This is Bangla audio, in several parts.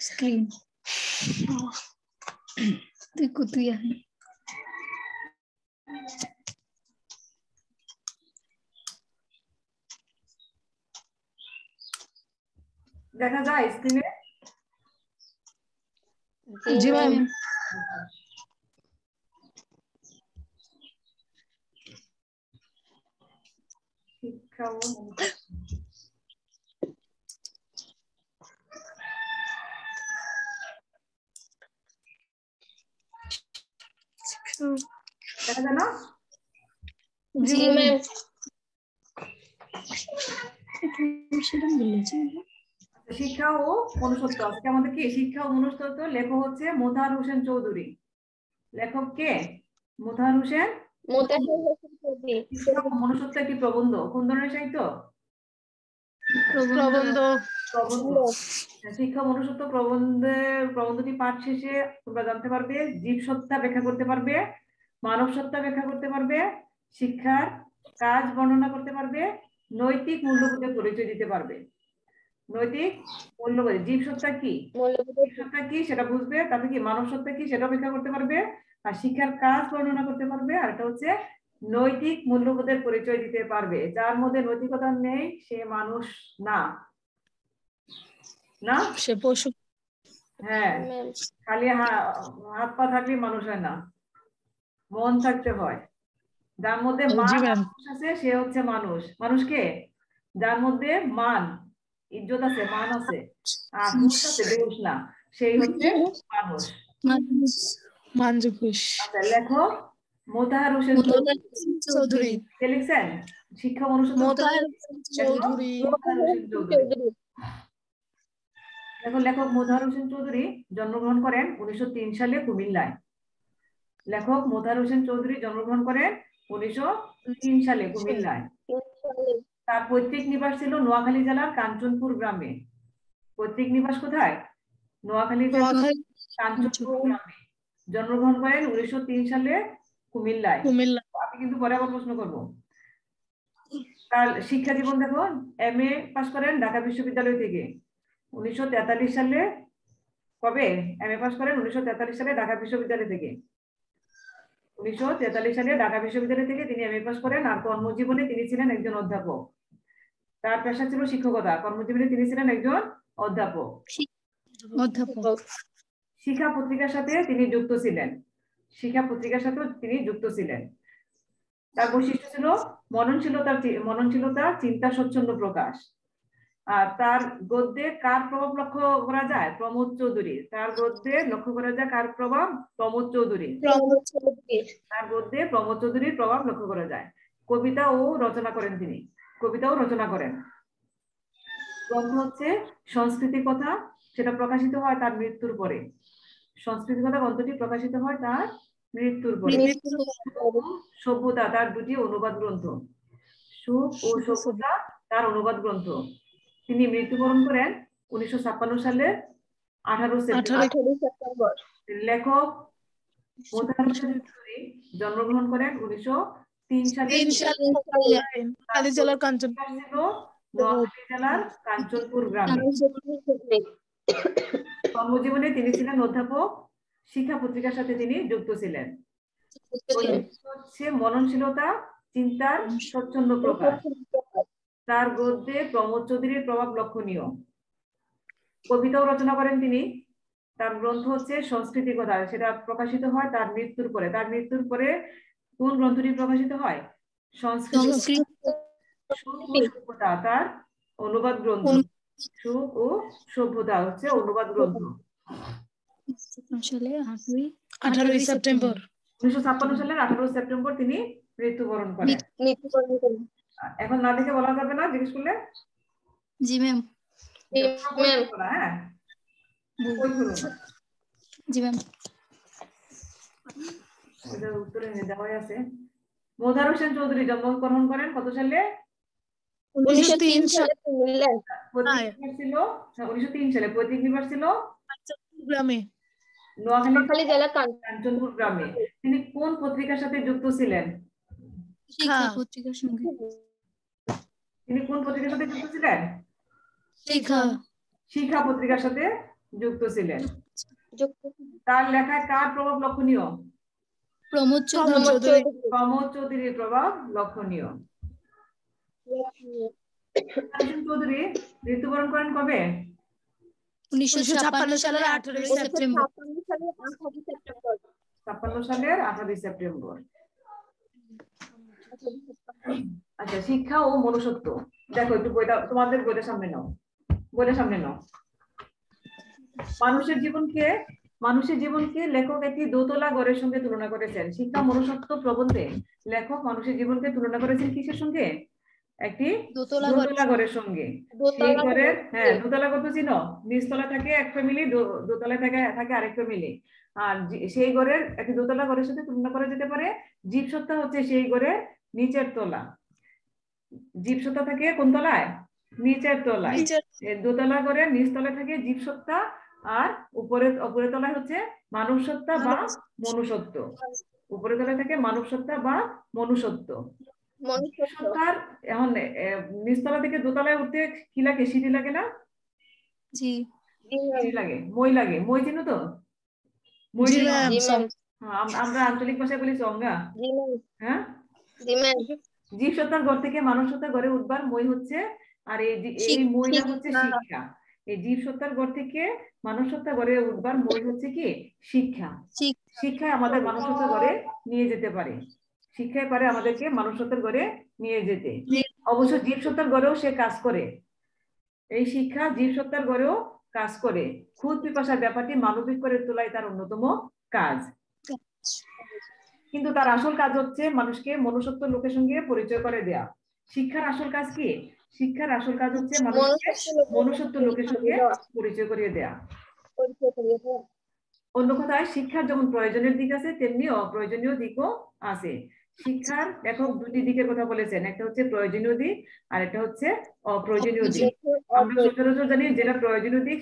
स्क्रीन देखो तो यहाँ দেখা যায় স্ক্রিনে? जी मैम। শিক্ষা ও দেখা যায় না? जी मैम। শিক্ষা ও মনুষ্যত্ব। আজকে আমাদের কি শিক্ষা ও মনুষ্যত্ব, লেখক হচ্ছে মোতাহার হোসেন চৌধুরী। লেখক কে? মোতাহার হোসেন চৌধুরী। শিক্ষা ও মনুষ্যত্ব একটি প্রবন্ধ। কোন ধরনের সাহিত্য? প্রবন্ধ। প্রবন্ধ। শিক্ষা ও মনুষ্যত্ব প্রবন্ধটি পাঠ শেষে তোমরা জানতে পারবে জীব সত্তা ব্যাখ্যা করতে পারবে, মানব সত্তা ব্যাখ্যা করতে পারবে, শিক্ষার কাজ বর্ণনা করতে পারবে, নৈতিক মূল্যবোধের পরিচয় দিতে পারবে। নৈতিক মূল্যবোধ, জীব সত্তা কি, জীব সত্তা কি সেটা বুঝবে, তারপরে কি মানব সত্তা কি সেটা ব্যাখ্যা করতে পারবে, আর শিক্ষার কাজ বর্ণনা করতে পারবে, আর এটা হচ্ছে নৈতিক মূল্যবোধের পরিচয় দিতে পারবে। যার মধ্যে নৈতিকতা নেই সে মানুষ না। না সে পশু। হ্যাঁ, খালি হাত পা থাকলে মানুষ হয় না, মন থাকতে হয়। যার মধ্যে মান আছে সে হচ্ছে মানুষ। মানুষকে যার মধ্যে মান ইজ্জত আছে, মান আছে, আর হুঁশ আছে, বেহুশ না, সেই হচ্ছে মানুষ। আচ্ছা, লেখক মোতাহার হোসেন চৌধুরী। কে লিখছেন? শিক্ষা মনুষ্যত্ব চৌধুরী। এখন লেখক মোতাহার হোসেন চৌধুরী জন্মগ্রহণ করেন 1903 সালে কুমিল্লায়। লেখক মোতাহার হোসেন চৌধুরী জন্মগ্রহণ করেন 1903 সালে কুমিল্লায়। তার পৈতৃক নিবাস ছিল নোয়াখালী জেলার কাঞ্চনপুর গ্রামে। পৈতৃক নিবাস কোথায়? নোয়াখালী জেলার কাঞ্চনপুর গ্রামে। জন্মগ্রহণ করেন 1903 সালে কুমিল্লায়। আমি কিন্তু পরে আবার প্রশ্ন করবো। তার শিক্ষা জীবন দেখো, MA পাস করেন ঢাকা বিশ্ববিদ্যালয় থেকে 1943 সালে। কবে MA পাস করেন? 1943 সালে ঢাকা বিশ্ববিদ্যালয় থেকে। 1943 সালে ঢাকা বিশ্ববিদ্যালয় থেকে তিনি MA পাস করেন। আর কর্মজীবনে তিনি ছিলেন একজন অধ্যাপক। তার পেশা ছিল শিক্ষকতা, কর্মজীবনে তিনি ছিলেন একজন অধ্যাপক। শিক্ষা পত্রিকার সাথে তিনি যুক্ত ছিলেন। শিক্ষা পত্রিকার সাথে তিনি যুক্ত ছিলেন। তার বৈশিষ্ট্য ছিল মননশীলতা, চিন্তা স্বচ্ছন্দ প্রকাশ। আর তার গদ্যে কার প্রভাব লক্ষ্য করা যায়? প্রমোদ চৌধুরী। তার গদ্যে লক্ষ্য করা যায় কার প্রভাব? প্রমোদ চৌধুরী। তার গদ্যে প্রমোদ চৌধুরীর প্রভাব লক্ষ্য করা যায়। কবিতাও রচনা করেন তিনি, কবিতাও রচনা করেন। গ্রন্থ হচ্ছে সংস্কৃতির কথা, সেটা প্রকাশিত হয় তার মৃত্যুর পরে। সংস্কৃতির কথা গ্রন্থটি প্রকাশিত হয় তার মৃত্যুর পরে। সভ্যতা তার দুটি অনুবাদ গ্রন্থ। সুখ ও সভ্যতা তার অনুবাদ গ্রন্থ। তিনি মৃত্যুবরণ করেন 1956 সালে 18 সেপ্টেম্বর। লেখক মোতাহার হোসেন চৌধুরী জন্মগ্রহণ করেন 1903 সালে নোয়াখালী জেলার কাঞ্চনপুর গ্রামে। কর্মজীবনে তিনি ছিলেন অধ্যাপক। শিক্ষা পত্রিকার সাথে তিনি যুক্ত ছিলেন। হচ্ছে মননশীলতা, চিন্তার স্বচ্ছন্দ প্রকাশ। তার গদ্যে প্রমোদ চৌধুরীর প্রভাব লক্ষণীয়। কবিতাও রচনা করেন তিনি। তার গ্রন্থ হচ্ছে সংস্কৃতির কথা, সেটা প্রকাশিত হয় তার মৃত্যুর পরে। তার মৃত্যুর পরে কোন গ্রন্থটি প্রকাশিত হয়? সংস্কৃতি। সুখ ও সভ্যতা তার অনুবাদ গ্রন্থ। সুখ ও সভ্যতা হচ্ছে অনুবাদ গ্রন্থ। 18 সেপ্টেম্বর 1956 সালের 18 সেপ্টেম্বর তিনি মৃত্যুবরণ করেন। এখন না দেখে বলা যাবে না, জিজ্ঞেস করলে? জি ম্যাম। হ্যাঁ জি ম্যাম। উত্তরে দেওয়া আছে। মোতাহার হোসেন চৌধুরী জন্মগ্রহণ করেন কত সালে? 1903 সালে। ছিল 1903 সালে। পৈতৃক নিবাস ছিল গ্রামে। নোয়াখালী জেলা কাঞ্চনপুর গ্রামে। তিনি কোন পত্রিকার সাথে যুক্ত ছিলেন? শিক্ষা পত্রিকার সঙ্গে। তিনি কোন পত্রিকার সাথে যুক্ত ছিলেন? শিক্ষা। শিক্ষা পত্রিকার সাথে যুক্ত ছিলেন। তার লেখায় কার প্রভাব লক্ষণীয়? প্রমোদ চৌধুরী। প্রমোদ চৌধুরীর প্রভাব লক্ষণীয়। চৌধুরী মৃত্যুবরণ করেন কবে? 1956 সালের 18 সেপ্টেম্বর। 56 সালের 18 সেপ্টেম্বর। আচ্ছা, শিক্ষা ও মনুষ্যত্ব। দেখো একটু বইটা, তোমাদের বইটা সামনে নাও, বইটা সামনে নাও। মানুষের জীবনকে লেখক একটি দোতলা ঘরের সঙ্গে তুলনা করেছেন। শিক্ষা মনুষ্যত্ব প্রবন্ধে লেখক মানুষের জীবনকে তুলনা করেছেন কিসের সঙ্গে? একটি দোতলা ঘরের সঙ্গে। সেই ঘরের, হ্যাঁ, দোতলা ঘর তো চিনো, নিচতলা থাকে এক ফ্যামিলি, দোতলায় থাকে আরেক ফ্যামিলি। আর সেই ঘরের একটি দোতলা ঘরের সাথে তুলনা করা যেতে পারে জীবসত্তা হচ্ছে সেই ঘরের নিচের তলা। জীবসত্তা থাকে কোন তলায়? নিচের তলায়। দোতলা ঘরের নিচতলায় থাকে জীবসত্তা, আর উপরের তলায় হচ্ছে মানবসত্তা বা মনুষ্যত্ব। উপরের তলায় থাকে মানবসত্তা বা মনুষ্যত্ব। সত্তার এখন নিচতলা থেকে দোতলায় উঠতে কি লাগে? সিঁড়ি লাগে না? জি, সিঁড়ি লাগে, মই লাগে। মই চিনো তো? মই আমরা আঞ্চলিক ভাষায় বলি চঙ্গা। হ্যাঁ, জীবসত্তার ঘর থেকে মানবসত্তার ঘরে উঠবার মই হচ্ছে, আর এই মইটা হচ্ছে শিক্ষা। এই জীবসত্তার ঘর থেকে মানবসত্তার ঘরে উঠবার মই হচ্ছে কি? শিক্ষা। শিক্ষায় আমাদের মানবসত্তার ঘরে নিয়ে যেতে পারে। শিক্ষায় পারে আমাদেরকে মানবসত্তার ঘরে নিয়ে যেতে। অবশ্য জীবসত্তার ঘরেও সে কাজ করে। এই শিক্ষা জীবসত্তার ঘরেও কাজ করে। খুদ পিপাসার ব্যাপারটি মানবিক করে তোলাই তার অন্যতম কাজ। কিন্তু তার আসল কাজ হচ্ছে মানুষকে মনুষ্যত্ব লোকের সঙ্গে পরিচয় করে দেয়া। শিক্ষার আসল কাজ কি? শিক্ষার আসল কাজ হচ্ছে মানুষকে মনুষ্যত্ব লোকের সঙ্গে পরিচয় করিয়ে দেয়া। অন্য কথায়, শিক্ষার যেমন প্রয়োজনের দিক আছে, তেমনি অপ্রয়োজনীয় দিকও আছে। শিক্ষার লেখক দুটি দিকের কথা বলেছেন, একটা হচ্ছে প্রয়োজনীয় দিক আর একটা হচ্ছে অপ্রয়োজনীয় দিক। আমরা সচরাচর জানি যেটা প্রয়োজনীয় দিক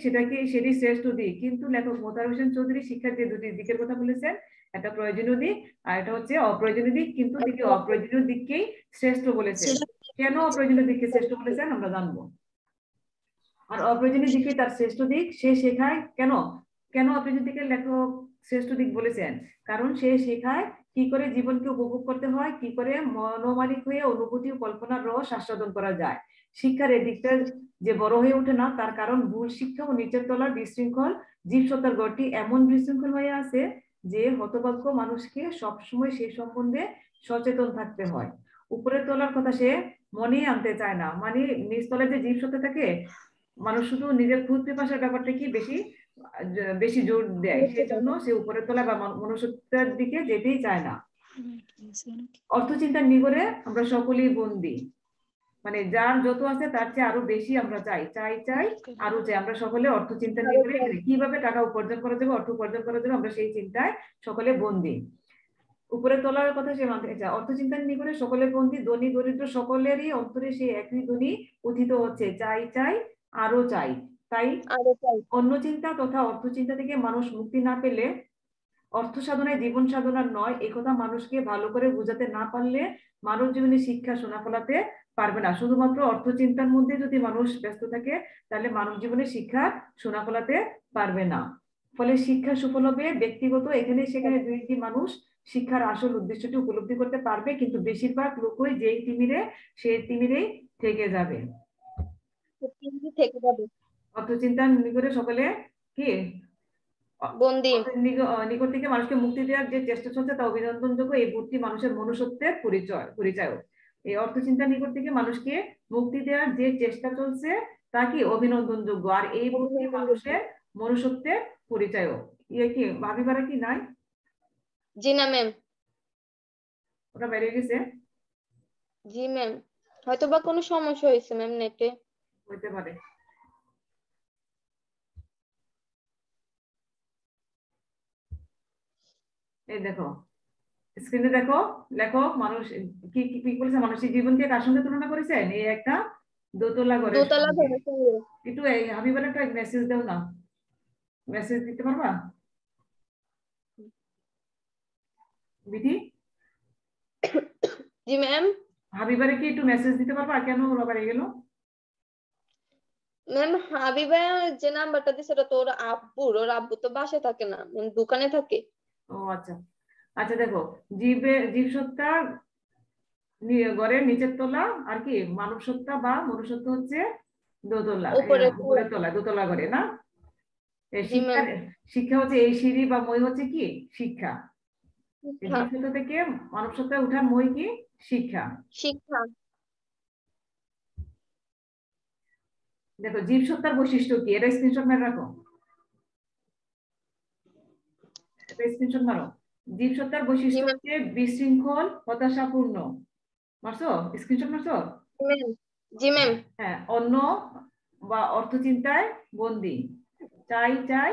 সেটি শ্রেষ্ঠ দিক, কিন্তু লেখক মোতাহার হোসেন চৌধুরী শিক্ষার যে দুটি দিকের কথা বলেছেন, একটা প্রয়োজনীয় দিক আর এটা হচ্ছে অপ্রয়োজনীয় দিক, কিন্তু তিনি অপ্রয়োজনীয় দিককেই শ্রেষ্ঠ বলেছেন। কেন অপ্রয়োজনীয় দিককে শ্রেষ্ঠ বলেছেন আমরা জানবো। আর অপ্রয়োজনীয় দিকই তার শ্রেষ্ঠ দিক। সে শেখায় কেন অপ্রয়োজনীয় দিকের লেখক শ্রেষ্ঠ দিক বলেছেন? কারণ সে শেখায় কি করে জীবনকে উপভোগ করতে হয়, কি করে মনোমালিক হয়ে অনুভূতি ও কল্পনার রস আস্বাদন করা যায়। শিক্ষার এই দিকটা যে বড় হয়ে ওঠে না, তার কারণ ভুল শিক্ষা ও নিচের তলার বিশৃঙ্খল জীবসত্তার গড়টি এমন বিশৃঙ্খল হয়ে আছে যে হতভাগ্য মানুষকে সবসময় সেই সম্বন্ধে সচেতন থাকতে হয়। উপরের তলার কথা সে মনে আনতে চায় না। মানে নিচতলায় যে জীবসত্তা থাকে, মানুষ শুধু নিজের খুদ পিপাসার ব্যাপারটা কি বেশি জোর দেয়, সেজন্য সে উপরের তলা বা মনুষ্যত্বের দিকে যেতেই চায় না। অর্থচিন্তার নিগড়ে আমরা সকলেই বন্দী। মানে যার যত আছে তার চেয়ে আরো বেশি আমরা চাই আরো চাই। আমরা সকলে অর্থচিন্তার নিগড়ে, কিভাবে টাকা উপার্জন করা যাবে, অর্থ উপার্জন করা যাবে, আমরা সেই চিন্তায় সকলে বন্দী। উপরে তোলার কথা সে মানতে চায়। অর্থচিন্তার নিগড়ে সকলে বন্দী, ধনী দরিদ্র সকলেরই অন্তরে সেই একই ধ্বনি উথিত হচ্ছে, চাই আরো চাই। তাই অন্য চিন্তা তথা অর্থচিন্তা থেকে মানুষ মুক্তি না পেলে অর্থ সাধনায় জীবন সাধনা নয়, একথা মানুষকে ভালো করে বোঝাতে না পারলে মানব জীবনে শিক্ষা সোনা ফলাতে পারবে না। শুধুমাত্র অর্থচিন্তার মধ্যে যদি মানুষ ব্যস্ত থাকে, তাহলে মানব জীবনে শিক্ষা সোনা ফলাতে পারবে না। ফলে শিক্ষা সুফল হবে ব্যক্তিগত, এখানে সেখানে দুই একটি মানুষ শিক্ষার আসল উদ্দেশ্যটি উপলব্ধি করতে পারবে, কিন্তু বেশিরভাগ লোকই যেই তিমিরে সেই তিমিরেই থেকে যাবে। অর্থচিন্তার নিকটে সকলে কি বন্দী। নিকট থেকে মানুষকে মুক্তি দেওয়ার যে চেষ্টা চলছে তা অভিনন্দনযোগ্য। এই বুদ্ধি মানুষের মনুষ্যত্বের পরিচয়। এই অর্থচিন্তার নিকট থেকে মানুষকে মুক্তি দেওয়ার যে চেষ্টা চলছে তা কি অভিনন্দনযোগ্য, আর এই বুদ্ধি মানুষের মনুষ্যত্বের পরিচয়। ইয়ে কি ভাবিবারা কি নাই? জি না ম্যাম। ওটা বেরিয়ে গেছে? জি ম্যাম, হয়তো বা কোনো সমস্যা হয়েছে ম্যাম, নেটে হইতে পারে। এই দেখো স্ক্রিনে দেখো, লেখক মানুষ কি বলেছে? মানুষের জীবনকে কার সঙ্গে তুলনা করেছেন? এই একটা দোতলা ঘরের সঙ্গে। একটু হাবিবার একটা মেসেজ দাও না। মেসেজ দিতে পারবা বিধি? জি ম্যাম। হাবিবারে কি একটু মেসেজ দিতে পারবা কেন ওরা বাড়ি গেল? ম্যাম হাবিবা যে নাম্বারটা দিছে ওটা তো ওর আব্বুর, ওর আব্বু তো বাসায় থাকে না, দোকানে থাকে। ও আচ্ছা আচ্ছা, দেখো জীব সত্তা ঘরের নিচের তলা, আর কি মানব সত্তা বা মনুষ্যত্ব হচ্ছে দোতলা, উপরে উপরের তলা, দোতলা ঘরে না? জি ম্যাম। শিক্ষা হচ্ছে এই সিঁড়ি বা মই হচ্ছে কি শিক্ষা। শিক্ষা। জীব সত্তা থেকে মানব সত্তায় উঠার মই কি শিক্ষা। শিক্ষা। দেখো জীব সত্তার বৈশিষ্ট্য কি, এটা স্ক্রিনশট মেরে রাখো, এটা স্ক্রিনশট মারো। জীব সত্তার বৈশিষ্ট্য হচ্ছে বিশৃঙ্খল, হতাশাপূর্ণ। মারছো? স্ক্রিনশট মারছো? জি ম্যাম। হ্যাঁ, অন্য বা অর্থ চিন্তায় বন্দী, চাই চাই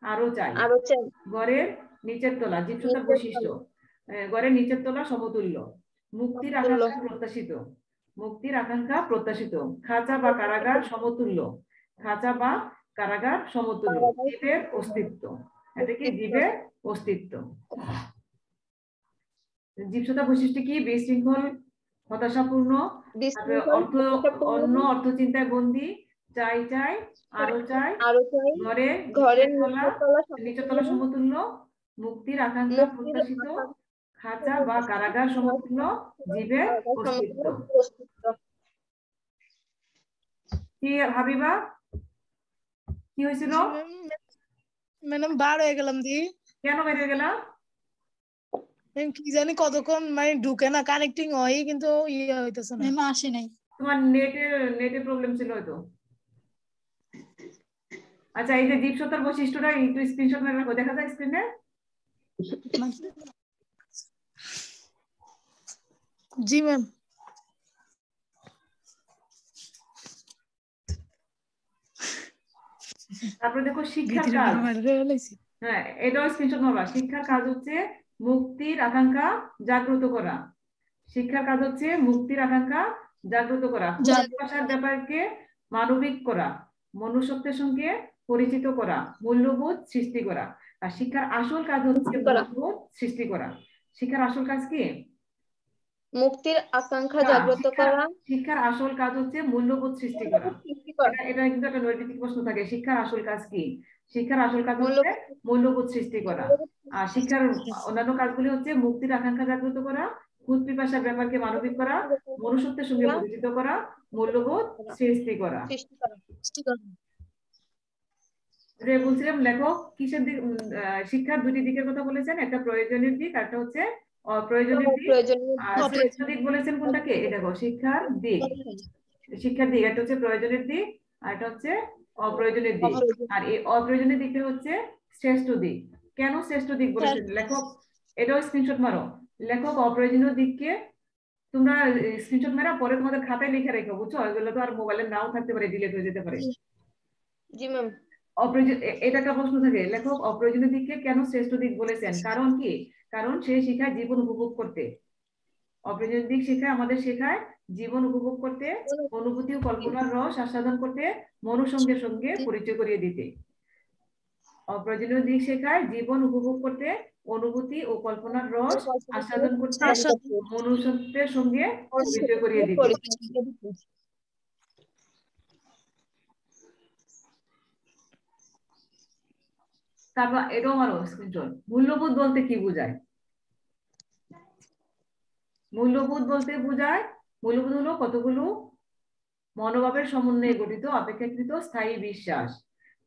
আরো চাই। আরো চাই। ঘরের নিচের তলা, জীব সত্তার বৈশিষ্ট্য, ঘরের নিচের তলা সমতুল্য, মুক্তির আকাঙ্ক্ষা প্রত্যাশিত, মুক্তির আকাঙ্ক্ষা প্রত্যাশিত, খাঁচা বা কারাগার সমতুল্য, খাঁচা বা কারাগার সমতুল্য, জীবের অস্তিত্ব, এটা কি জীবের অস্তিত্ব। জীবসত্তার বৈশিষ্ট্য কি, বিশৃঙ্খল, হতাশাপূর্ণ, অন্য অর্থ চিন্তায় বন্দী, চাই চাই আরো চাই, ঘরের নিচের তলা সমতুল্য, মুক্তির আকাঙ্ক্ষা প্রত্যাশিত, খাঁচা বা কারাগার সমতুল্য, জীবের অস্তিত্ব। কি হাবিবা কি হয়েছিল? ম্যাডাম বার হয়ে গেলাম দি। কেন বেরিয়ে গেলাম? কি জানি কতক্ষণ মানে ঢুকে না, কানেক্টিং হয় কিন্তু ইয়ে হইতেছে না, ম্যাম আসে নাই। তোমার নেটের প্রবলেম ছিল হয়তো। আচ্ছা, এই যে জীবসত্তার বৈশিষ্ট্যটা একটু স্ক্রিনশট মেরে রাখো, দেখা যায় স্ক্রিনে? জি ম্যাম। তারপরে দেখো শিক্ষার কাজ, হ্যাঁ এটাও স্ক্রিনশট মারবা। শিক্ষার কাজ হচ্ছে মুক্তির আকাঙ্ক্ষা জাগ্রত করা, শিক্ষার কাজ হচ্ছে মুক্তির আকাঙ্ক্ষা জাগ্রত করা, ভাষার ব্যাপারকে মানবিক করা, মনুষ্যত্বের সঙ্গে পরিচিত করা, মূল্যবোধ সৃষ্টি করা। আর শিক্ষার আসল কাজ হচ্ছে মূল্যবোধ সৃষ্টি করা। শিক্ষার আসল কাজ কি? মুক্তির আকাঙ্ক্ষা জাগ্রত করা। শিক্ষার আসল কাজ হচ্ছে মূল্যবোধ সৃষ্টি করা। এটা কিন্তু একটা নৈতিক প্রশ্ন থাকে, শিক্ষার আসল কাজ কি? শিক্ষার আসল কাজ হচ্ছে মূল্যবোধ সৃষ্টি করা। আর শিক্ষার অন্যান্য কাজগুলি হচ্ছে মুক্তির আকাঙ্ক্ষা জাগ্রত করা, খুদ পিপাসার ব্যাপারকে মানবিক করা, মনুষ্যত্বের সঙ্গে পরিচিত করা, মূল্যবোধ সৃষ্টি করা। যে বলছিলাম লেখক কিসের দিক, শিক্ষার দুটি দিকের কথা বলেছেন, একটা প্রয়োজনীয় দিক আর একটা হচ্ছে অপ্রয়োজনীয় দিক। আর শ্রেষ্ঠ দিক বলেছেন কোনটাকে? এই দেখো শিক্ষার দিক, শিক্ষার দিক একটা হচ্ছে প্রয়োজনের দিক আর একটা হচ্ছে অপ্রয়োজনীয় দিক। আর এই অপ্রয়োজনীয় দিকটা হচ্ছে শ্রেষ্ঠ দিক। কেন শ্রেষ্ঠ দিক বলেছেন লেখক? এটাও স্ক্রিনশট মারো। লেখক অপ্রয়োজনীয় দিককে তোমরা স্ক্রিনশট মেরা পরে তোমাদের খাতায় লিখে রেখো, বুঝছো? এগুলো তো আর মোবাইলে নাও থাকতে পারে, ডিলিট হয়ে যেতে পারে। জি ম্যাম। এটা একটা প্রশ্ন থাকে, লেখক অপ্রয়োজনীয় দিককে কেন শ্রেষ্ঠ দিক বলেছেন? কারণ কি? কারণ সে শেখায় জীবন উপভোগ করতে। অপ্রয়োজনীয় দিক শেখায় আমাদের, শেখায় জীবন উপভোগ করতে, অনুভূতি ও কল্পনার রস আস্বাদন করতে, মনুসঙ্গের সঙ্গে পরিচয় করিয়ে দিতে। অপ্রয়োজনীয় দিক শেখায় জীবন উপভোগ করতে, অনুভূতি ও কল্পনার রস আস্বাদন করতে, মনুষ্যত্বের সঙ্গে পরিচয় করিয়ে দিতে। তারপর এটাও আরো স্ক্রিনশট। মূল্যবোধ বলতে কি বোঝায়? মূল্যবোধ বলতে বোঝায়, মূল্যবোধ হলো কতগুলো মনোভাবের সমন্বয়ে গঠিত অপেক্ষাকৃত স্থায়ী বিশ্বাস।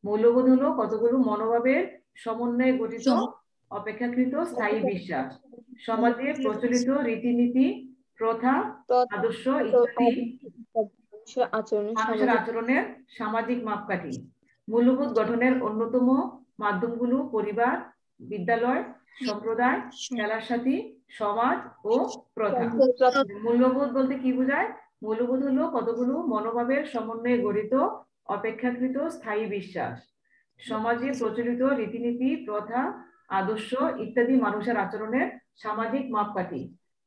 মূল্যবোধ হলো কতগুলো মনোভাবের সমন্বয়ে গঠিত অপেক্ষাকৃত স্থায়ী বিশ্বাস, সমাজে প্রচলিত রীতিনীতি, প্রথা, আদর্শ ইত্যাদি মানুষের আচরণের সামাজিক মাপকাঠি। মূল্যবোধ গঠনের অন্যতম মাধ্যমগুলো পরিবার, বিদ্যালয়, সম্প্রদায়, খেলার সাথী, সমাজ ও প্রথা। মূল্যবোধ বলতে কি বোঝায়? মূল্যবোধ হলো কতগুলো মনোভাবের সমন্বয়ে গঠিত অপেক্ষাকৃত স্থায়ী বিশ্বাস, সমাজে প্রচলিত রীতিনীতি, প্রথা, আদর্শ ইত্যাদি মানুষের আচরণের সামাজিক মাপকাঠি।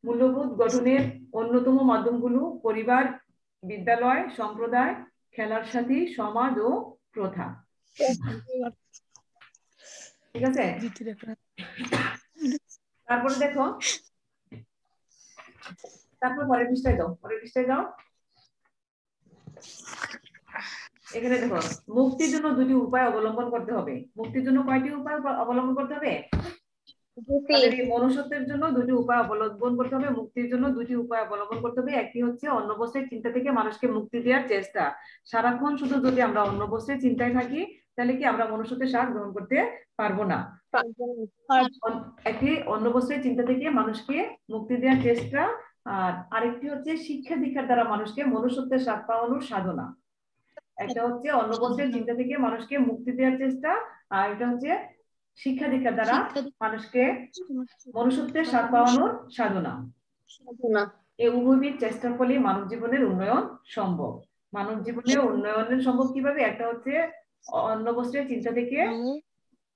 মূল্যবোধ গঠনের অন্যতম মাধ্যমগুলো পরিবার, বিদ্যালয়, সম্প্রদায়, খেলার সাথী, সমাজ ও প্রথা। ঠিক আছে? জিতির একটা তারপরে দেখো, তারপর পরের পৃষ্ঠায় যাও, পরের পৃষ্ঠায় যাও। এখানে দেখো, মুক্তির জন্য দুটি উপায় অবলম্বন করতে হবে। মুক্তির জন্য কয়টি উপায় অবলম্বন করতে হবে? তাদের এই মনুষ্যত্বের জন্য দুটি উপায় অবলম্বন করতে হবে, মুক্তির জন্য দুটি উপায় অবলম্বন করতে হবে। একটি হচ্ছে অন্য বস্ত্রের চিন্তা থেকে মানুষকে মুক্তি দেওয়ার চেষ্টা। সারাক্ষণ শুধু যদি আমরা অন্য বস্ত্রের চিন্তায় থাকি তাহলে কি আমরা মনুষ্যত্বের স্বাদ গ্রহণ করতে পারবো না। একটি অন্য বস্ত্রের চিন্তা থেকে মানুষকে মুক্তি দেওয়ার চেষ্টা, আর আরেকটি হচ্ছে শিক্ষা দীক্ষার দ্বারা মানুষকে মনুষ্যত্বের স্বাদ পাওয়ানোর সাধনা। একটা হচ্ছে অন্য বস্ত্রের চিন্তা থেকে মানুষকে মুক্তি দেওয়ার চেষ্টা, আর এটা হচ্ছে শিক্ষা দীক্ষার দ্বারা মানুষকে মনুষ্যত্বের স্বাদ পাওয়ানোর সাধনা। এই উভয়বিধ চেষ্টার ফলে মানব জীবনের উন্নয়ন সম্ভব। মানব জীবনের উন্নয়নের সম্ভব কিভাবে? একটা হচ্ছে অন্য বস্ত্রের চিন্তা থেকে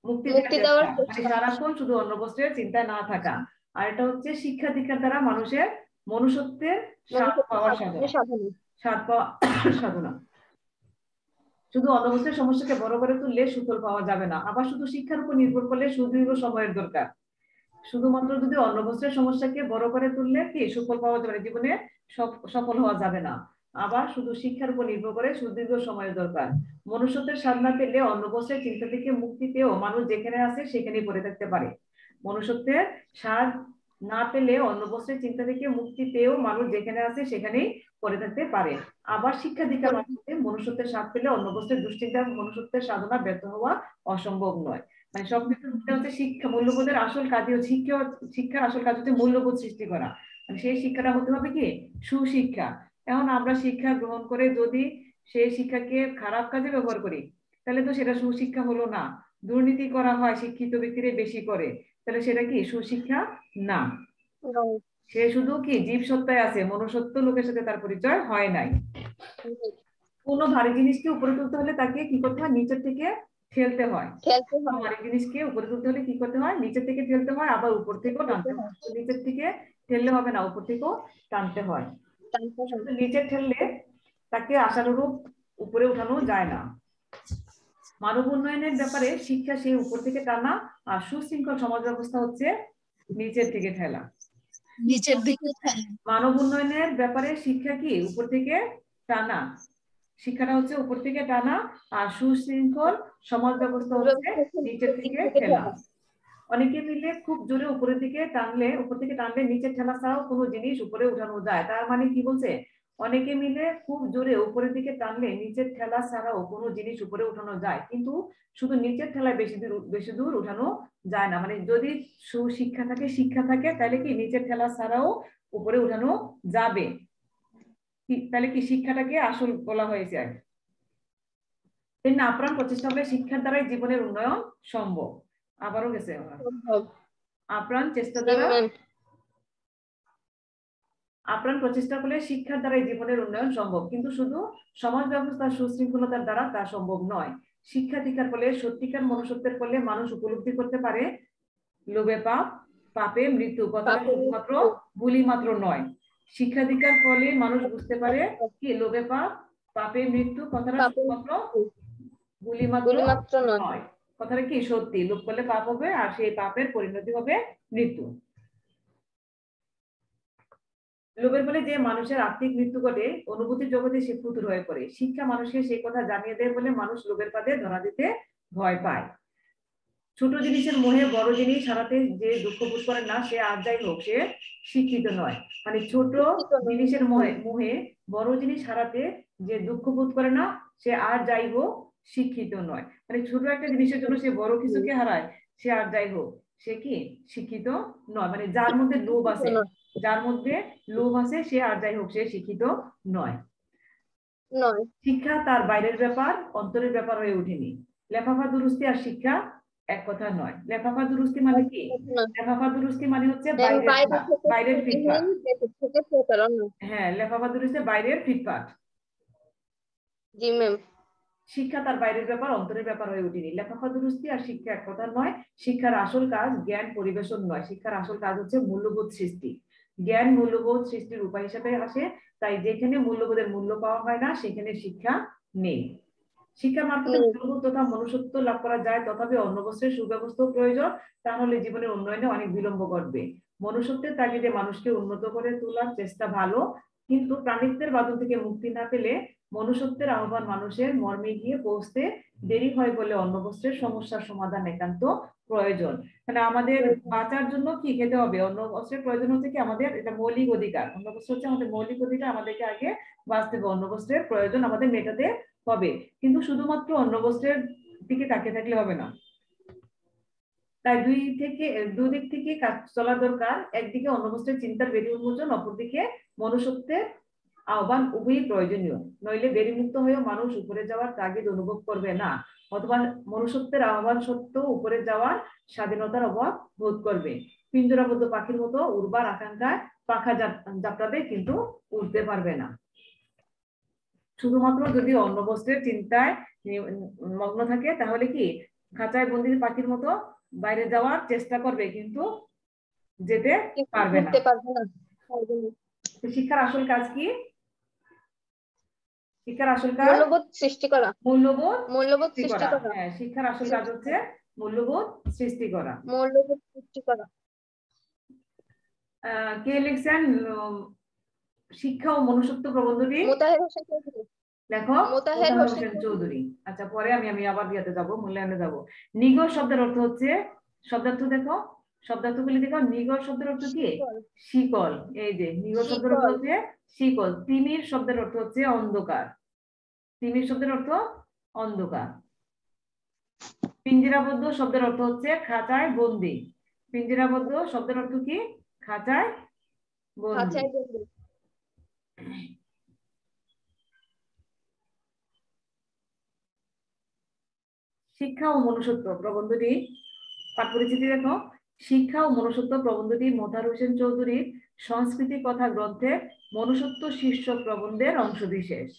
মুক্তি দেওয়ার চেষ্টা, মানে সারাক্ষণ শুধু অন্য বস্ত্রের চিন্তায় না থাকা। আর এটা হচ্ছে শিক্ষা দীক্ষার দ্বারা মানুষের মনুষ্যত্বের স্বাদ পাওয়ার সাধনা। শুধু অন্য বস্ত্রের সমস্যাকে বড় করে তুললে সুফল পাওয়া যাবে না, আবার শুধু শিক্ষার উপর নির্ভর করলে সুদীর্ঘ সময়ের দরকার। শুধুমাত্র যদি অন্য বস্ত্রের সমস্যাকে বড় করে তুললে কি সুফল পাওয়া যাবে না, জীবনে সফল হওয়া যাবে না। আবার শুধু শিক্ষার উপর নির্ভর করে সুদীর্ঘ সময়ের দরকার। মনুষ্যত্বের স্বাদ না পেলে অন্য বস্ত্রের চিন্তা থেকে মুক্তি পেয়েও মানুষ যেখানে আছে সেখানেই পড়ে থাকতে পারে। মনুষ্যত্বের স্বাদ না পেলে অন্য বস্ত্রের চিন্তা থেকে মুক্তি পেয়েও মানুষ যেখানে আছে সেখানেই পড়ে থাকতে পারে। আবার শিক্ষা দীক্ষার মাধ্যমে মনুষ্যত্বের স্বাদ পেলে অন্য বস্ত্রের দুশ্চিন্তা মনুষ্যত্বের সাধনা ব্যর্থ হওয়া অসম্ভব নয়। মানে সবকিছু হচ্ছে শিক্ষা, মূল্যবোধের আসল কাজই হচ্ছে শিক্ষার আসল কাজ হচ্ছে মূল্যবোধ সৃষ্টি করা। মানে সেই শিক্ষাটা হতে হবে কি সুশিক্ষা। এখন আমরা শিক্ষা গ্রহণ করে যদি সেই শিক্ষাকে খারাপ কাজে ব্যবহার করি তাহলে তো সেটা সুশিক্ষা হলো না। দুর্নীতি করা হয় শিক্ষিত ব্যক্তিরা বেশি করে, তাহলে সেটা কি সুশিক্ষা না। সে শুধু কি জীব সত্তায় আছে, মনুষ্যত্ব লোকের সাথে তার পরিচয় হয় নাই। কোন ভারী জিনিসকে উপরে তুলতে হলে তাকে কি করতে হয়? নিচের থেকে ঠেলতে হয়। ভারী জিনিসকে উপরে তুলতে হলে কি করতে হয়? নিচের থেকে ঠেলতে হয়, আবার উপর থেকেও টানতে হয়। নিচের থেকে ঠেললে হবে না, উপর থেকেও টানতে হয়। নিচে ঠেললে তাকে আশানুরূপ উপরে উঠানো যায় না। মানব উন্নয়নের ব্যাপারে শিক্ষা সেই উপর থেকে টানা, আর সুশৃঙ্খল সমাজ ব্যবস্থা হচ্ছে নিচের থেকে ঠেলা। নিচের দিকে মানব উন্নয়নের ব্যাপারে শিক্ষা কি উপর থেকে টানা, শিক্ষাটা হচ্ছে উপর থেকে টানা, আর সুশৃঙ্খল সমাজ ব্যবস্থা হচ্ছে নিচের থেকে ঠেলা। অনেকে মিলে খুব জোরে উপরের দিকে টানলে, উপর থেকে টানলে নিচে ঠেলা ছাড়াও কোনো জিনিস উপরে উঠানো যায়। তার মানে কি বলছে? অনেকে মিলে খুব জোরে উপরের দিকে টানলে নিচের ঠেলা ছাড়াও কোনো জিনিস উপরে উঠানো যায়, কিন্তু শুধু নিচের ঠেলায় বেশি দূর উঠানো যায় না। মানে যদি সুশিক্ষা থাকে, শিক্ষা থাকে, তাহলে কি নিচের ঠেলা ছাড়াও উপরে উঠানো যাবে। তাহলে কি শিক্ষাটাকে আসল বলা হয়েছে। আপ্রাণ প্রচেষ্টা হলে শিক্ষার দ্বারাই জীবনের উন্নয়ন সম্ভব। আবারও গেছে আপ্রাণ চেষ্টা দ্বারা, আপ্রাণ প্রচেষ্টা করলে শিক্ষার দ্বারাই জীবনের উন্নয়ন সম্ভব, কিন্তু শুধু সমাজ ব্যবস্থার সুশৃঙ্খলতার দ্বারা তা সম্ভব নয়। শিক্ষা দীক্ষার ফলে, সত্যিকার মনুষ্যত্বের ফলে মানুষ উপলব্ধি করতে পারে লোভে পাপ, পাপে মৃত্যু কথাটা শুধুমাত্র বুলি মাত্র নয়। শিক্ষা দীক্ষার ফলে মানুষ বুঝতে পারে কি লোভে পাপ, পাপে মৃত্যু কথাটা শুধুমাত্র বুলি মাত্র নয়। কথাটা কি সত্যি, লোভ করলে পাপ হবে, আর সেই পাপের পরিণতি হবে মৃত্যু। লোভের ফলে যে মানুষের আত্মিক মৃত্যু ঘটে, অনুভূতির জগতে সে ফুতুর হয়ে পড়ে। শিক্ষা মানুষকে সেই কথা জানিয়ে দেয় বলে মানুষ লোভের ফাঁদে ধরা দিতে ভয় পায়। ছোট জিনিসের মোহে বড় জিনিস হারাতে যে দুঃখ বোধ করে না, সে আর যাই হোক সে শিক্ষিত নয়। মানে ছোট জিনিসের মোহে বড় জিনিস হারাতে যে দুঃখ বোধ করে না, সে আর যাই হোক শিক্ষিত নয়। মানে ছোট একটা জিনিসের জন্য সে বড় কিছুকে হারায়, সে আর যাই হোক সে কি শিক্ষিত নয়। মানে যার মধ্যে লোভ আছে, যার মধ্যে লোভ আছে, সে আর যাই হোক সে শিক্ষিত নয়। শিক্ষা তার বাইরের ব্যাপার, অন্তরের ব্যাপার হয়ে ওঠেনি। লেফাফা দুরুস্তি আর শিক্ষা এক কথা নয়। লেফাফা দুরুস্তি মানে কি? লেফাফা দুরুস্তি মানে হচ্ছে বাইরের ফিটপাট। হ্যাঁ, লেফাফা দুরুস্তি বাইরের ফিটপাট। জি ম্যাম। শিক্ষা তার বাইরের ব্যাপার, অন্তরের ব্যাপার হয়ে ওঠেনি। লেফাফা দুরুস্তি আর শিক্ষা এক কথা নয়। শিক্ষার আসল কাজ জ্ঞান পরিবেশন নয়, শিক্ষার আসল কাজ হচ্ছে মূল্যবোধ সৃষ্টি। জ্ঞান মূল্যবোধ সৃষ্টির উপায় হিসেবে আসে, তাই যেখানে মূল্যবোধের মূল্য পাওয়া হয় না সেখানে শিক্ষা নেই। শিক্ষার মাধ্যমে মূল্যবোধ তথা মনুষ্যত্ব লাভ করা যায়, তথাপি অন্নবস্ত্রের সুব্যবস্থা প্রয়োজন, তা হলে জীবনের উন্নয়নে অনেক বিলম্ব ঘটবে। মনুষ্যত্বের তাগিদে মানুষকে উন্নত করে তোলার চেষ্টা ভালো, কিন্তু প্রাণিত্বের বাঁধন থেকে মুক্তি না পেলে মনুষ্যত্বের আহ্বান মানুষের মর্মে গিয়ে পৌঁছতে দেরি হয় বলে অন্নবস্ত্রের সমস্যার সমাধান একান্ত প্রয়োজন। মানে আমাদের বাঁচার জন্য কি খেতে হবে? অন্নবস্ত্রের প্রয়োজন হচ্ছে কি আমাদের, এটা মৌলিক অধিকার। অন্নবস্ত্র হচ্ছে আমাদের মৌলিক অধিকার, আমাদেরকে আগে বাঁচতে হবে, অন্নবস্ত্রের প্রয়োজন আমাদের মেটাতে হবে। কিন্তু শুধুমাত্র অন্নবস্ত্রের দিকে তাকিয়ে থাকলে হবে না, তাই দুদিক থেকে কাজ চলা দরকার। একদিকে অন্নবস্ত্রের চিন্তার বেরি উন্মোচন, অপরদিকে মনুষ্যত্বের আহ্বান, উভয়ই প্রয়োজনীয়। নইলে বেরিমুক্ত হয়েও মানুষ উপরে যাওয়ার তাগিদ অনুভব করবে না, অথবা মনুষ্যত্বের আহ্বান সত্ত্বেও উপরে যাওয়ার স্বাধীনতার অভাব বোধ করবে। পিঞ্জরাবদ্ধ পাখির মতো উড়বার আকাঙ্ক্ষায় পাখা যাত্রাবে, কিন্তু উঠতে পারবে না। শুধুমাত্র যদি অন্নবস্ত্রের চিন্তায় মগ্ন থাকে, তাহলে কি খাঁচায় বন্দি পাখির মতো বাইরে যাওয়ার চেষ্টা করবে, কিন্তু যেতে পারবে না। শিক্ষার আসল কাজ কি? শিক্ষার আসল কাজ মূল্যবোধ সৃষ্টি করা। মূল্যবোধ সৃষ্টি করা। হ্যাঁ, শিক্ষার আসল কাজ হচ্ছে মূল্যবোধ সৃষ্টি করা। মূল্যবোধ সৃষ্টি করা। কে লিখছেন শিক্ষা ও মনুষ্যত্ব প্রবন্ধটি? মোতাহের হোসেন চৌধুরী। লেখক মোতাহের হোসেন চৌধুরী। আচ্ছা, পরে আমি আবার দিয়াতে যাব, মূল্যায়নে যাব। নিগর শব্দের অর্থ হচ্ছে, শব্দার্থ দেখো, শব্দার্থগুলি দেখো। নিগর শব্দের অর্থ কি? শিকল। এই যে নিগর শব্দের অর্থ হচ্ছে শিকল। তিমির শব্দের অর্থ হচ্ছে অন্ধকার। তিমির শব্দের অর্থ অন্ধকার। পিঞ্জরাবদ্ধ শব্দের অর্থ হচ্ছে খাঁচায় বন্দি। পিঞ্জরাবদ্ধ শব্দের অর্থ কি? খাঁচায় বন্দি। শিক্ষা ও মনুষ্যত্ব প্রবন্ধটি পাঠ পরিচিতি দেখো। শিক্ষা ও মনুষ্যত্ব প্রবন্ধটি মোতাহার হোসেন চৌধুরীর সংস্কৃতি কথা গ্রন্থের মনুষ্যত্ব শীর্ষক প্রবন্ধের অংশ বিশেষ।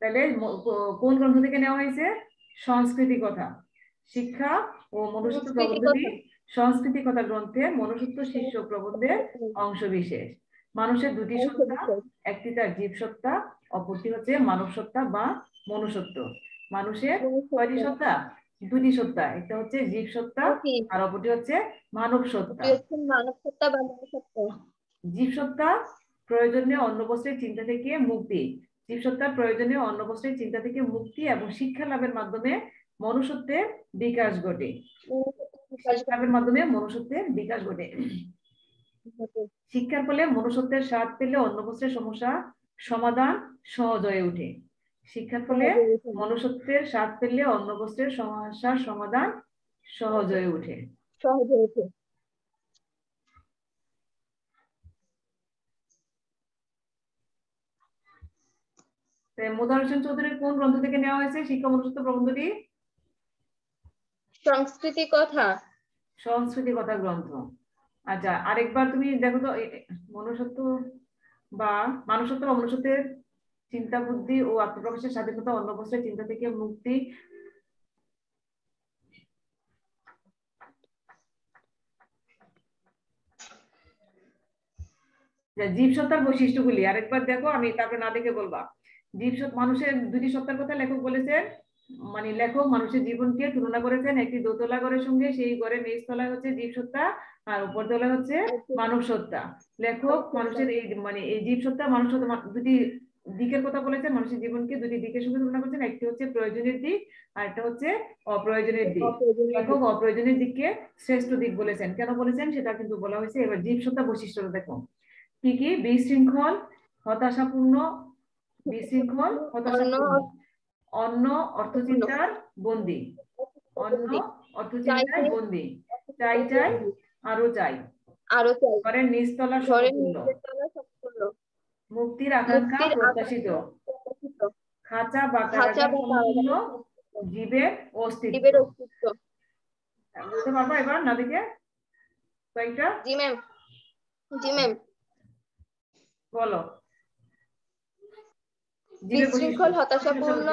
তাহলে কোন গ্রন্থ থেকে নেওয়া হয়েছে? সংস্কৃতি কথা। শিক্ষা ও মনুষ্যত্ব প্রবন্ধটি সংস্কৃতি কথা গ্রন্থের মনুষ্যত্ব শীর্ষক প্রবন্ধের অংশ বিশেষ। মানুষের দুটি সত্তা, একটি তার জীব সত্তা, অপরটি হচ্ছে মানব সত্তা বা মনুষ্যত্ব। মানুষের কয়টি সত্তা? দুটি সত্তা, একটা হচ্ছে জীব সত্তা আর অপরটি হচ্ছে মানব সত্তা। জীব সত্তা প্রয়োজনীয় অন্নবস্ত্রের চিন্তা থেকে মুক্তি, জীবসত্তার প্রয়োজনীয় অন্নবস্ত্রের চিন্তা থেকে মুক্তি এবং শিক্ষা লাভের মাধ্যমে মনুষ্যত্বের বিকাশ ঘটে। শিক্ষার মাধ্যমে মনুষ্যত্বের বিকাশ ঘটে। শিক্ষার ফলে মনুষ্যত্বের স্বাদ পেলে অন্নবস্ত্রের সমস্যা সমাধান সহজ হয়ে ওঠে। শিক্ষার ফলে মনুষ্যত্বের স্বাদ পেলে অন্নবস্ত্রের সমস্যার সমাধান সহজ হয়ে ওঠে। মোতাহার হোসেন চৌধুরীর কোন গ্রন্থ থেকে নেওয়া হয়েছে শিক্ষা মনুষ্যত্ব প্রবন্ধটি? সংস্কৃতি কথা। সংস্কৃতি কথা গ্রন্থ। আচ্ছা, আরেকবার তুমি দেখো তো, মনুষ্যত্ব বা মানুষত্ব বা মনুষ্যত্বের চিন্তা বুদ্ধি ও আত্মপ্রকাশের স্বাধীনতা, অন্নবস্ত্রের চিন্তা থেকে মুক্তি। জীবসত্তার বৈশিষ্ট্যগুলি আরেকবার দেখো, আমি তারপরে না দেখে বলবা। জীবসত্তা, মানুষের দুটি সত্তার কথা লেখক বলেছেন। মানে লেখক মানুষের জীবনকে তুলনা করেছেন একটি দোতলা ঘরের সঙ্গে। সেই ঘরের নিচতলায় হচ্ছে জীবসত্তা আর উপর তলায় হচ্ছে মানব সত্তা। লেখক মানুষের এই এই জীবসত্তা মানুষ সত্তা দুটি দিকের কথা বলেছেন। মানুষের জীবনকে দুটি দিকের সঙ্গে তুলনা করেছেন, একটি হচ্ছে প্রয়োজনের দিক আর একটা হচ্ছে অপ্রয়োজনের দিক। লেখক অপ্রয়োজনের দিককে শ্রেষ্ঠ দিক বলেছেন। কেন বলেছেন সেটা কিন্তু বলা হয়েছে। এবার জীবসত্তা বৈশিষ্ট্যটা দেখো কি কি? বিশৃঙ্খল, হতাশাপূর্ণ, বিশৃঙ্খল, হতাশাপূর্ণ, অন্য অর্থচিন্তার বন্দী, অন্য অর্থচিন্তায় বন্দী, চাই চাই আরো চাই, ঘরের নিচতলা সম্পূর্ণ, মুক্তির আকাঙ্ক্ষা প্রত্যাশিত, খাঁচা বা কারাগার সম্পূর্ণ, জীবের অস্তিত্ব। বুঝতে পারবো এবার না দেখে কয়েকটা? জি ম্যাম, জি ম্যাম। বলো। বিশৃঙ্খল, হতাশাপূর্ণ,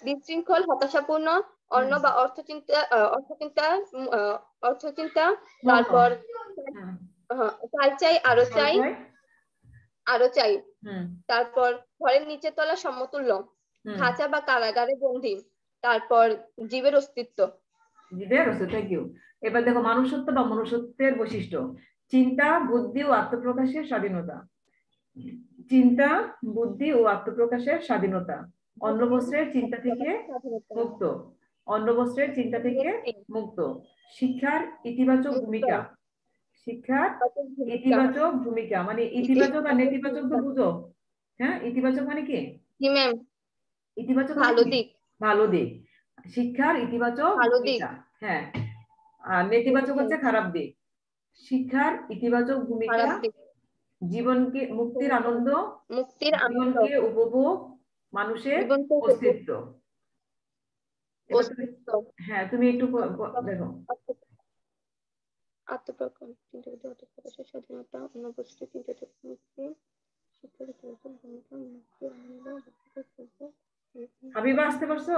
বিশৃঙ্খল, হতাশাপূর্ণ, অন্য বা অর্থচিন্তা, তারপর চাই চাই আরো চাই, আরো চাই, তারপর ঘরের নিচের তলা সমতুল্য, খাঁচা বা কারাগারে বন্দী, তারপর জীবের অস্তিত্ব। Thank you. এবার দেখো মানুষত্ব বা মনুষ্যত্বের বৈশিষ্ট্য, চিন্তা, বুদ্ধি ও আত্মপ্রকাশের স্বাধীনতা। চিন্তা, বুদ্ধি ও আত্মপ্রকাশের স্বাধীনতা। অন্য বস্ত্রের চিন্তা থেকে মুক্ত। অন্য বস্ত্রের চিন্তা থেকে মুক্ত। শিক্ষার ইতিবাচক ভূমিকা। শিক্ষার ইতিবাচক ভূমিকা মানে ইতিবাচক আর নেতিবাচক তো বুঝো। হ্যাঁ, ইতিবাচক মানে কি? জি ম্যাম। ইতিবাচক ভালো দিক। ভালো দিক। শিক্ষার ইতিবাচক ভূমিকা। হ্যাঁ, আর নেতিবাচক হচ্ছে খারাপ দিক। শিক্ষার ইতিবাচক ভূমিকা, জীবনকে মুক্তির আনন্দ, জীবনকে উপভোগ, মানুষের অস্তিত্ব। হ্যাঁ, তুমি একটু দেখো। আত্মপ্রকাশ, আত্মপ্রকাশের স্বাধীনতা, অন্য বস্তুর চিন্তা থেকে মুক্তি, শিক্ষার ইতিবাচক ভূমিকা, মুক্তির আনন্দ। হাবিবা আসতে পারছো?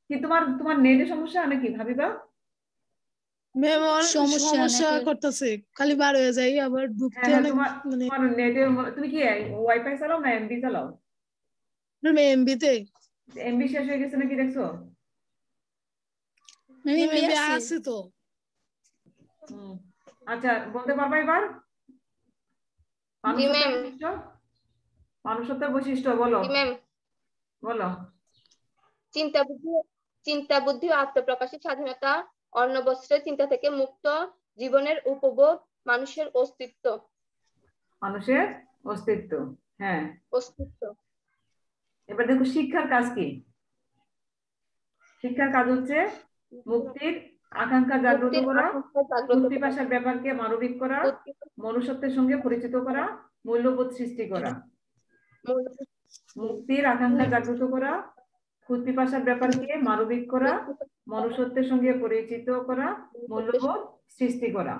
কি তোমার নেটে সমস্যা নাকি হাবিবা? সমস্যা করতেছে, খালি বার হয়ে যাই আবার ঢুকতে অনেক মানে। তোমার নেটে তুমি কি ওয়াইফাই চালাও না এমবি চালাও? এমবি তে। এমবি শেষ হয়ে গেছে নাকি দেখছো? এমবি আছে তো। আচ্ছা, বলতে পারবা এবার? মানুষত্বের বৈশিষ্ট্য বলো। বলো। চিন্তা, বুদ্ধি ও আত্মপ্রকাশের স্বাধীনতা, অন্য বস্ত্রের চিন্তা থেকে মুক্ত, জীবনের উপভোগ, মানুষের অস্তিত্ব। মানুষের অস্তিত্ব, হ্যাঁ, অস্তিত্ব। এবার দেখো শিক্ষার কাজ কি? শিক্ষার কাজ হচ্ছে মুক্তির আকাঙ্ক্ষা জাগ্রত করা, পিপাসার ব্যাপারকে মানবিক করা, মনুষ্যত্বের সঙ্গে পরিচিত করা, মূল্যবোধ সৃষ্টি করা। মুক্তির আকাঙ্ক্ষা জাগ্রত করা, পিপাসার ব্যাপারকে মানবিক করা, মনুষ্যত্বের সঙ্গে পরিচিত করা, মূল্যবোধ সৃষ্টি করা।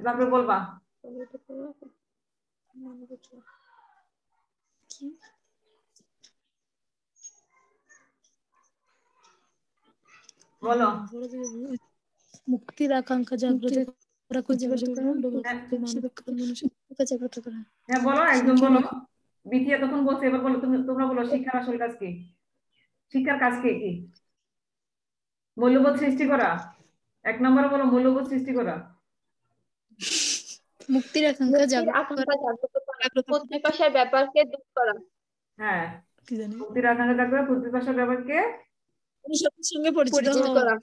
তারপরে বলবা। বলো। মুক্তির আকাঙ্ক্ষা জাগ্রত করা, হ্যাঁ বলো, একদম বলো। বিথিয়া তখন বলছে, এবার বলো তোমরা বলো শিক্ষার আসল কাজ কি? শিক্ষার কাজ কি? মূল্যবোধ সৃষ্টি করা। এক নম্বরে বলো, মূল্যবোধ সৃষ্টি করা। মুক্তির আকাঙ্ক্ষা জাগ্রত করা, পিপাসার ব্যাপারকে দূর করা। হ্যাঁ, মুক্তির আকাঙ্ক্ষা জাগ্রত করা, পিপাসার ব্যাপারকে মনুষ্যত্বের সঙ্গে পরিচিত করা।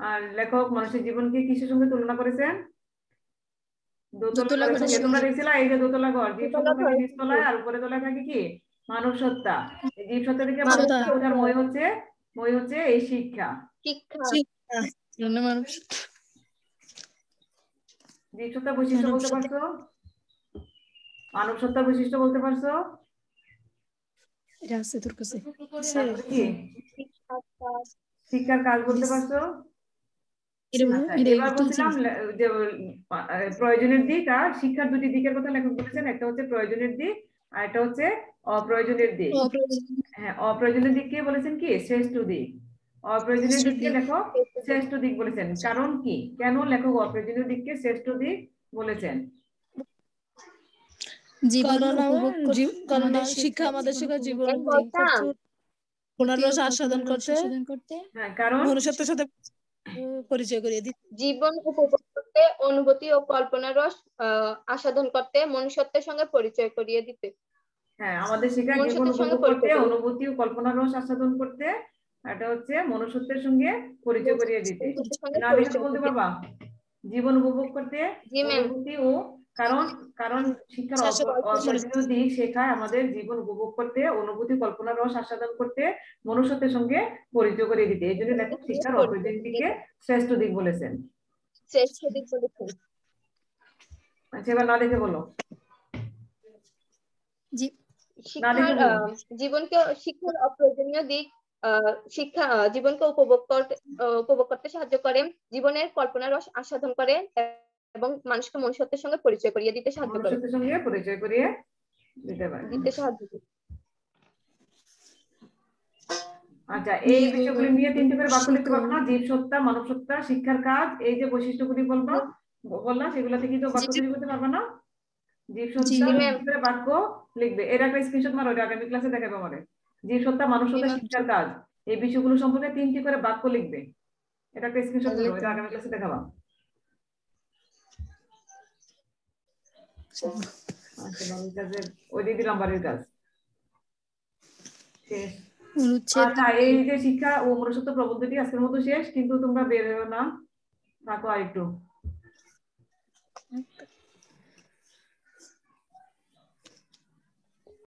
আর লেখক মানুষের জীবনকে কিসের সঙ্গে তুলনা করেছেন? দোতলা ঘরের সঙ্গে। তোমরা দেখছিলা এই যে দোতলা ঘর, জীবসত্তা থাকে নিচতলায় আর উপরে তলায় থাকে কি? মানুষসত্তা। এই জীবসত্তা থেকে মানুষসত্তা ওঠার মই হচ্ছে এই শিক্ষা। জীবসত্তার বৈশিষ্ট্য বলতে পারছো? মানবসত্তার বৈশিষ্ট্য বলতে পারছো? শিক্ষার কাজ বলতে পারছো? এবার বলছিলাম যে প্রয়োজনের দিক আর শিক্ষার দুটি দিকের কথা লেখক বলেছেন। একটা হচ্ছে প্রয়োজনের দিক আর একটা হচ্ছে অপ্রয়োজনের দিক। হ্যাঁ, অপ্রয়োজনের দিককে বলেছেন কি? শ্রেষ্ঠ দিক। অপ্রয়োজনীয় দিককে লেখক শ্রেষ্ঠ দিক বলেছেন। কারণ কি? কেন লেখক অপ্রয়োজনীয় দিককে শ্রেষ্ঠ দিক বলেছেন? শিক্ষা আমাদের শেখায় জীবন আস্বাদন করতে, কারণ মনুষ্যত্বের সাথে পরিচয় করিয়ে দিতে, জীবন উপভোগ করতে, অনুভূতি ও কল্পনার রস আস্বাদন করতে, মনুষ্যত্বের সঙ্গে পরিচয় করিয়ে দিতে। হ্যাঁ, আমাদের শেখায় জীবন উপভোগ করতে, অনুভূতি ও কল্পনার রস আস্বাদন করতে, এটা হচ্ছে মনুষ্যত্বের সঙ্গে পরিচয় করিয়ে দিতে। না দেখে বলতে পারবা? জীবন উপভোগ করতে, অনুভূতি ও কারণ শিক্ষার অপ্রয়োজনীয় দিক শেখায় আমাদের জীবন উপভোগ করতে, অনুভূতি কল্পনার রস আস্বাদন করতে, মনুষ্যত্বের সঙ্গে পরিচয় করিয়ে দিতে। এই জন্য লেখক শিক্ষার অপ্রয়োজনীয় দিকে শ্রেষ্ঠ দিক বলেছেন। শ্রেষ্ঠ দিক বলেছেন। আচ্ছা, এবার না দেখে বলো। জীবনকে শিক্ষার অপ্রয়োজনীয় দিক শিক্ষা জীবনকে উপভোগ করতে সাহায্য করে, জীবনের কল্পনার রস আস্বাদন করে এবং মানুষকে মনুষ্যত্বের সঙ্গে পরিচয় করিয়ে দিতে সাহায্য করে। মনুষ্যত্বের সঙ্গে পরিচয় করিয়ে দিতে সাহায্য করে। আচ্ছা, এই বিষয়গুলি নিয়ে 3টি করে বাক্য লিখতে পারবো না? জীব সত্তা, মানব সত্তা, শিক্ষার কাজ, এই যে বৈশিষ্ট্যগুলি বললাম সেগুলো থেকে তো বাক্য তৈরি করতে পারবো না? জীব সত্তা করে বাক্য লিখবে। এর একটা স্ক্রিনশট মারো, আগামী ক্লাসে দেখাবো আমাদের। জীব সত্তা, মানব সত্তা, শিক্ষার কাজ, এই বিষয়গুলো সম্পর্কে 3টি করে বাক্য লিখবে। এটা একটা স্ক্রিনশট মারো, এটা আগামী ক্লাসে দেখাবো। আচ্ছা, বাড়ির কাজের ওই দিয়ে দিলাম, বাড়ির কাজ শেষ। আচ্ছা, এই যে শিক্ষা ও মনুষ্যত্ব প্রবন্ধটি আজকের মতো শেষ, কিন্তু তোমরা বের হও না, থাকো আরেকটু।